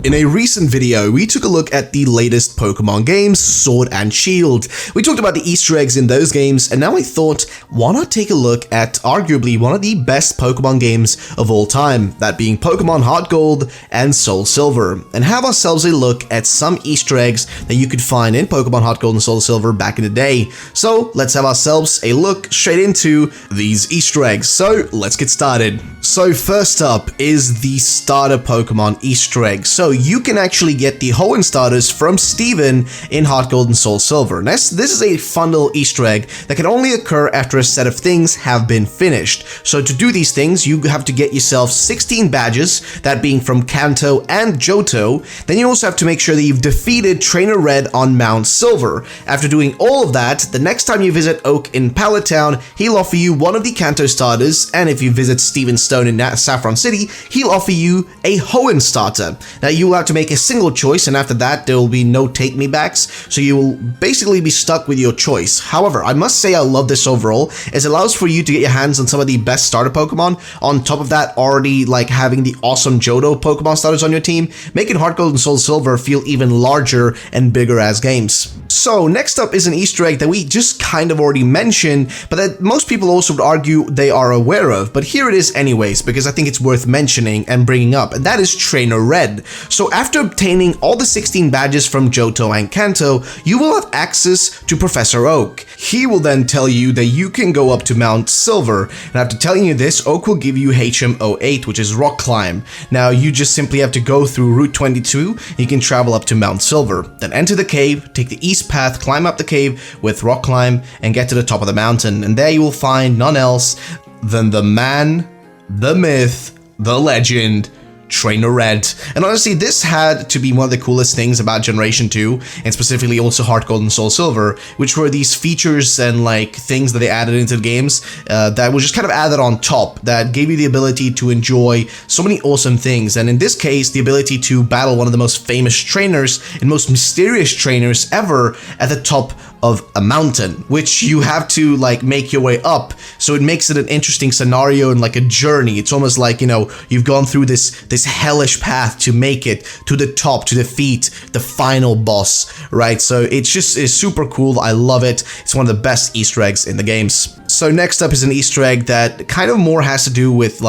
In a recent video, we took a look at the latest Pokemon games, Sword and Shield. We talked about the Easter eggs in those games, and now I thought, why not take a look at arguably one of the best Pokemon games of all time, that being Pokemon HeartGold and SoulSilver, and have ourselves a look at some Easter eggs that you could find in Pokemon HeartGold and SoulSilver back in the day. So let's have ourselves a look straight into these Easter eggs. So let's get started. So first up is the starter Pokemon Easter egg. So you can actually get the Hoenn starters from Steven in HeartGold and SoulSilver. This is a fun little Easter egg that can only occur after a set of things have been finished. So to do these things, you have to get yourself 16 badges, that being from Kanto and Johto. Then you also have to make sure that you've defeated Trainer Red on Mount Silver. After doing all of that, the next time you visit Oak in Pallet Town, he'll offer you one of the Kanto starters, and if you visit Steven Stone in Saffron City, he'll offer you a Hoenn starter. Now you will have to make a single choice, and after that there will be no take me backs, so you will basically be stuck with your choice. However, I must say I love this overall, as it allows for you to get your hands on some of the best starter Pokemon. On top of that, already having the awesome Johto Pokemon starters on your team, making HeartGold and SoulSilver feel even larger and bigger as games. So next up is an Easter egg that we just kind of already mentioned, but that most people also would argue they are aware of, but here it is anyways, because I think it's worth mentioning and bringing up, and that is Trainer Red. So after obtaining all the 16 badges from Johto and Kanto, you will have access to Professor Oak. He will then tell you that you can go up to Mount Silver, and after telling you this, Oak will give you HM08, which is Rock Climb. Now you just simply have to go through Route 22, and you can travel up to Mount Silver. Then enter the cave, take the east path, climb up the cave with Rock Climb, and get to the top of the mountain, and there you will find none else than the man, the myth, the legend, Trainer Red. And honestly, this had to be one of the coolest things about Generation 2, and specifically also HeartGold and SoulSilver, which were these features and things that they added into the games that was just kind of added on top, that gave you the ability to enjoy so many awesome things. And in this case, the ability to battle one of the most famous trainers and most mysterious trainers ever at the top of a mountain, which you have to make your way up. So it makes it an interesting scenario and a journey. It's almost like, you've gone through this hellish path to make it to the top, to defeat the final boss, right? So it's super cool. I love it. It's one of the best Easter eggs in the games. So next up is an Easter egg that kind of more has to do with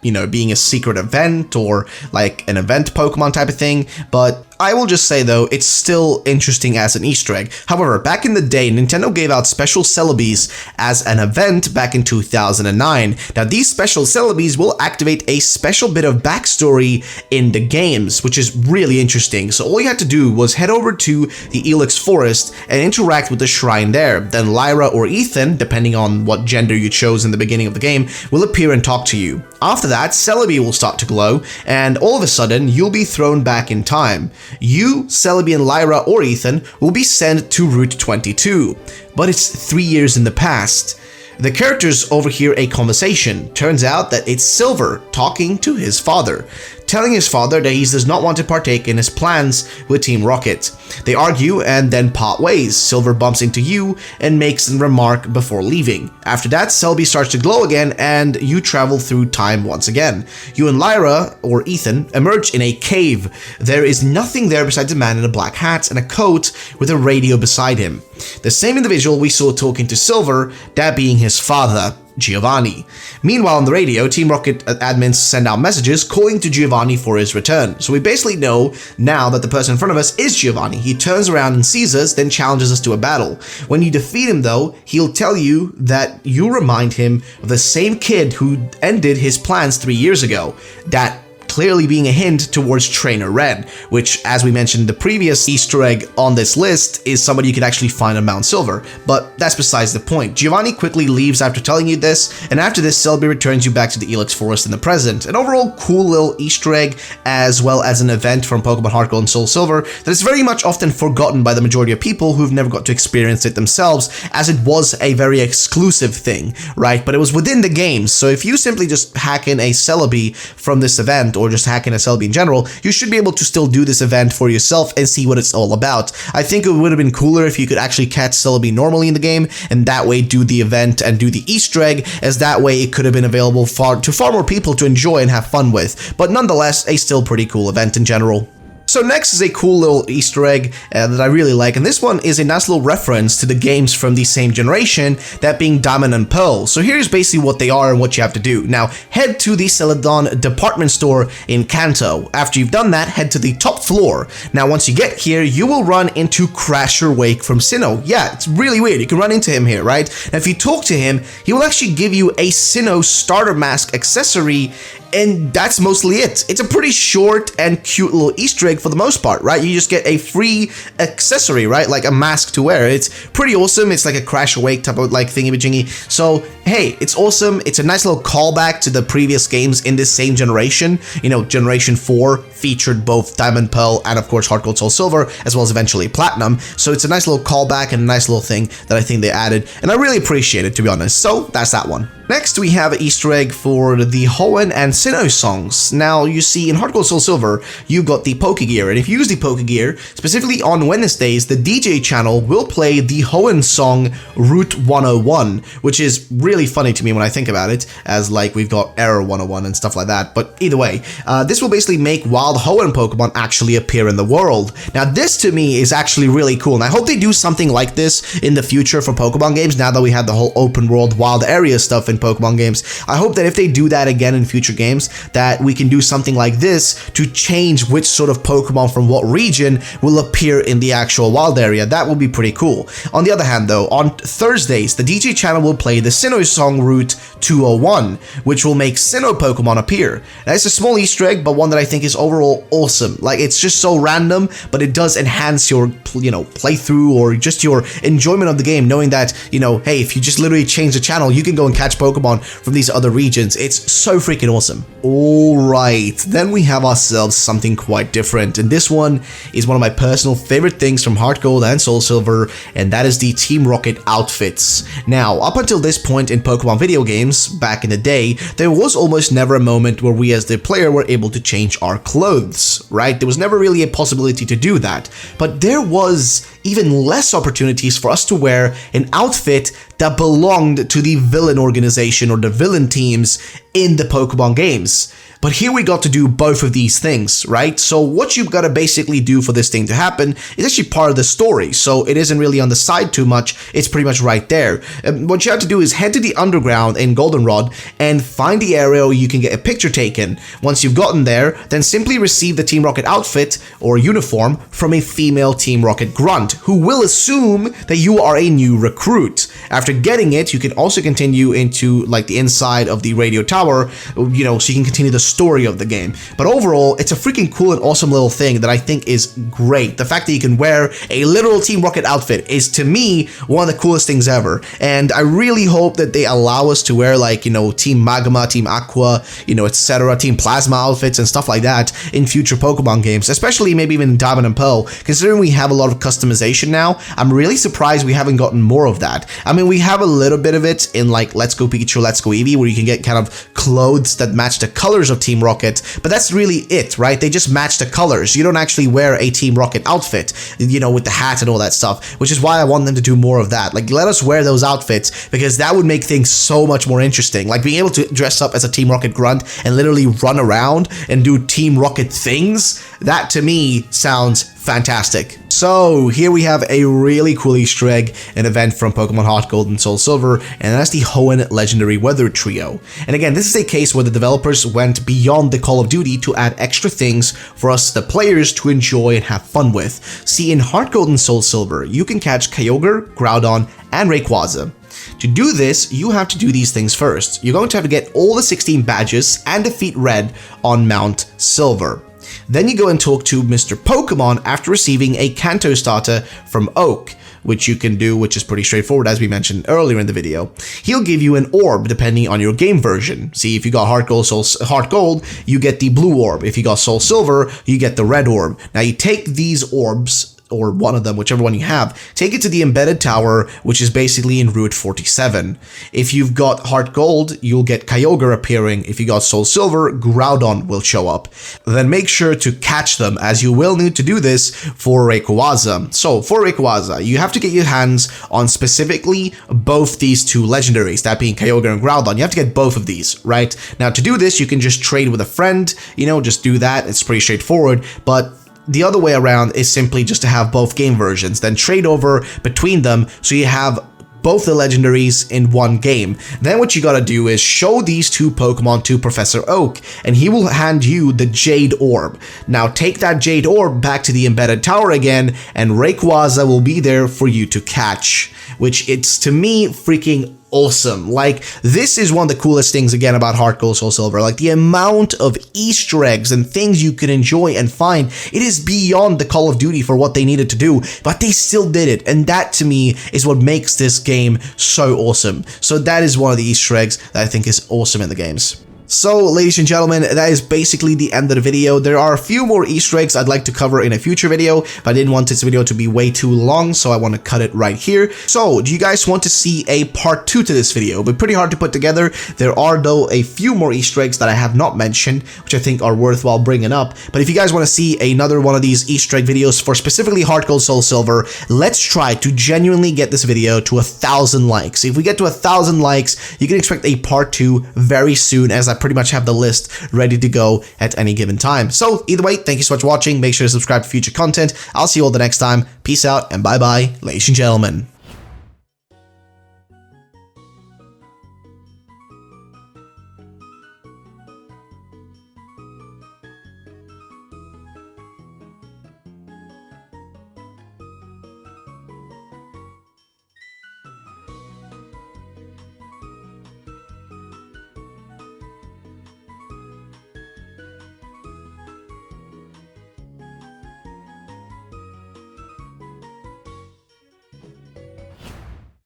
being a secret event or an event Pokemon type of thing, but I will just say though, it's still interesting as an Easter egg. However, back in the day, Nintendo gave out special Celebes as an event back in 2009. Now these special Celebes will activate a special bit of backstory in the games, which is really interesting. So all you had to do was head over to the Ilex Forest and interact with the shrine there. Then Lyra or Ethan, depending on what gender you chose in the beginning of the game, will appear and talk to you. After that, Celebi will start to glow, and all of a sudden, you'll be thrown back in time. You, Celebi, and Lyra or Ethan will be sent to Route 22, but it's 3 years in the past. The characters overhear a conversation. Turns out that it's Silver talking to his father, telling his father that he does not want to partake in his plans with Team Rocket. They argue and then part ways. Silver bumps into you and makes a remark before leaving. After that, Celebi starts to glow again and you travel through time once again. You and Lyra, or Ethan, emerge in a cave. There is nothing there besides a man in a black hat and a coat with a radio beside him. The same individual we saw talking to Silver, that being his father, Giovanni. Meanwhile, on the radio, Team Rocket admins send out messages calling to Giovanni for his return. So we basically know now that the person in front of us is Giovanni. He turns around and sees us, then challenges us to a battle. When you defeat him though, he'll tell you that you remind him of the same kid who ended his plans 3 years ago. That clearly being a hint towards Trainer Red, which, as we mentioned, the previous Easter egg on this list is somebody you could actually find on Mount Silver, but that's besides the point. Giovanni quickly leaves after telling you this, and after this, Celebi returns you back to the Ilex Forest in the present. An overall cool little Easter egg, as well as an event from Pokemon HeartGold and SoulSilver that is very much often forgotten by the majority of people who've never got to experience it themselves, as it was a very exclusive thing, right? But it was within the games, so if you simply just hack in a Celebi from this event, or just hack in a Celebi in general, you should be able to still do this event for yourself and see what it's all about. I think it would have been cooler if you could actually catch Celebi normally in the game, and that way do the event and do the Easter egg, as that way it could have been available to far more people to enjoy and have fun with. But nonetheless, a still pretty cool event in general. So next is a cool little Easter egg that I really like, and this one is a nice little reference to the games from the same generation, that being Diamond and Pearl. So here's basically what they are and what you have to do. Now, head to the Celadon department store in Kanto. After you've done that, head to the top floor. Now, once you get here, you will run into Crasher Wake from Sinnoh. Yeah, it's really weird. You can run into him here, right? Now, if you talk to him, he will actually give you a Sinnoh starter mask accessory, and that's mostly it. It's a pretty short and cute little Easter egg for the most part, right? You just get a free accessory, right? Like a mask to wear. It's pretty awesome. It's like a Crash Awake type of like thingy-majingy. So, hey, it's awesome. It's a nice little callback to the previous games in this same generation. You know, Generation 4 featured both Diamond, Pearl, and of course HeartGold SoulSilver, as well as eventually Platinum. So it's a nice little callback and a nice little thing that I think they added, and I really appreciate it, to be honest. So that's that one. Next, we have an Easter egg for the Hoenn and Sinnoh songs. Now, you see, in HeartGold SoulSilver, you got the Pokegear, and if you use the Pokegear, specifically on Wednesdays, the DJ channel will play the Hoenn song Route 101, which is really funny to me when I think about it, as like we've got Error 101 and stuff like that. But either way, this will basically make wild Hoenn Pokemon actually appear in the world. Now, this to me is actually really cool, and I hope they do something like this in the future for Pokemon games, now that we have the whole open world wild area stuff in Pokemon games. I hope that if they do that again in future games, that we can do something like this to change which sort of Pokemon from what region will appear in the actual wild area. That will be pretty cool. On the other hand though, on Thursdays, the DJ channel will play the Sinnoh song Route 201, which will make Sinnoh Pokemon appear. Now, it's a small Easter egg, but one that I think is overall awesome. Like, it's just so random, but it does enhance your, you know, playthrough or just your enjoyment of the game, knowing that, you know, hey, if you just literally change the channel, you can go and catch Pokemon from these other regions. It's so freaking awesome. Alright, then we have ourselves something quite different, and this one is one of my personal favorite things from HeartGold and SoulSilver, and that is the Team Rocket outfits. Now, up until this point in Pokemon video games, back in the day, there was almost never a moment where we as the player were able to change our clothes, right? There was never really a possibility to do that, but there was even less opportunities for us to wear an outfit that belonged to the villain organization or the villain teams in the Pokemon games. But here we got to do both of these things, right? So what you've got to basically do for this thing to happen is actually part of the story. So it isn't really on the side too much. It's pretty much right there. What you have to do is head to the underground in Goldenrod and find the area where you can get a picture taken. Once you've gotten there, then simply receive the Team Rocket outfit or uniform from a female Team Rocket grunt, who will assume that you are a new recruit. After getting it, you can also continue into like the inside of the radio tower, you know, so you can continue the story of the game. But overall, it's a freaking cool and awesome little thing that I think is great. The fact that you can wear a literal Team Rocket outfit is, to me, one of the coolest things ever. And I really hope that they allow us to wear, like, you know, Team Magma, Team Aqua, you know, etc., Team Plasma outfits and stuff like that in future Pokemon games, especially maybe even Diamond and Pearl. Considering we have a lot of customization now, I'm really surprised we haven't gotten more of that. I mean, we have a little bit of it in like Let's Go Pikachu, Let's Go Eevee, where you can get kind of clothes that match the colors of Team Rocket, but that's really it, right? They just match the colors. You don't actually wear a Team Rocket outfit, you know, with the hat and all that stuff, which is why I want them to do more of that. Like, let us wear those outfits, because that would make things so much more interesting. Like, being able to dress up as a Team Rocket grunt and literally run around and do Team Rocket things, that to me sounds fantastic. So here we have a really cool Easter egg, an event from Pokemon HeartGold and SoulSilver, and that's the Hoenn Legendary Weather Trio. And again, this is a case where the developers went beyond the Call of Duty to add extra things for us, the players, to enjoy and have fun with. See, in HeartGold and SoulSilver, you can catch Kyogre, Groudon, and Rayquaza. To do this, you have to do these things first. You're going to have to get all the 16 badges and defeat Red on Mount Silver. Then you go and talk to Mr. Pokemon after receiving a Kanto starter from Oak, which you can do, which is pretty straightforward as we mentioned earlier in the video. He'll give you an orb depending on your game version. See, if you got HeartGold, you get the blue orb. If you got SoulSilver, you get the red orb. Now you take these orbs, or one of them, whichever one you have, take it to the embedded tower, which is basically in Route 47. If you've got HeartGold, you'll get Kyogre appearing. If you got SoulSilver, Groudon will show up. Then make sure to catch them, as you will need to do this for Rayquaza. So, for Rayquaza, you have to get your hands on specifically both these two legendaries, that being Kyogre and Groudon. You have to get both of these, right? Now, to do this, you can just trade with a friend, you know, just do that. It's pretty straightforward, but the other way around is simply just to have both game versions, then trade over between them so you have both the legendaries in one game. Then what you gotta do is show these two Pokemon to Professor Oak, and he will hand you the Jade Orb. Now take that Jade Orb back to the Embedded Tower again, and Rayquaza will be there for you to catch, which it's, to me, freaking awesome. Like, this is one of the coolest things again about HeartGold SoulSilver. Like, the amount of Easter eggs and things you can enjoy and find, it is beyond the Call of Duty for what they needed to do, but they still did it, and that to me is what makes this game so awesome. So that is one of the Easter eggs that I think is awesome in the games. So, ladies and gentlemen, that is basically the end of the video. There are a few more Easter eggs I'd like to cover in a future video, but I didn't want this video to be way too long, so I want to cut it right here. So, do you guys want to see a part 2 to this video? It'll be pretty hard to put together. There are, though, a few more Easter eggs that I have not mentioned, which I think are worthwhile bringing up. But if you guys want to see another one of these Easter egg videos for specifically HeartGold SoulSilver, let's try to genuinely get this video to 1,000 likes. If we get to 1,000 likes, you can expect a part 2 very soon, as I pretty much have the list ready to go at any given time. So either way, thank you so much for watching. Make sure to subscribe for future content. I'll see you all the next time. Peace out and bye bye, ladies and gentlemen.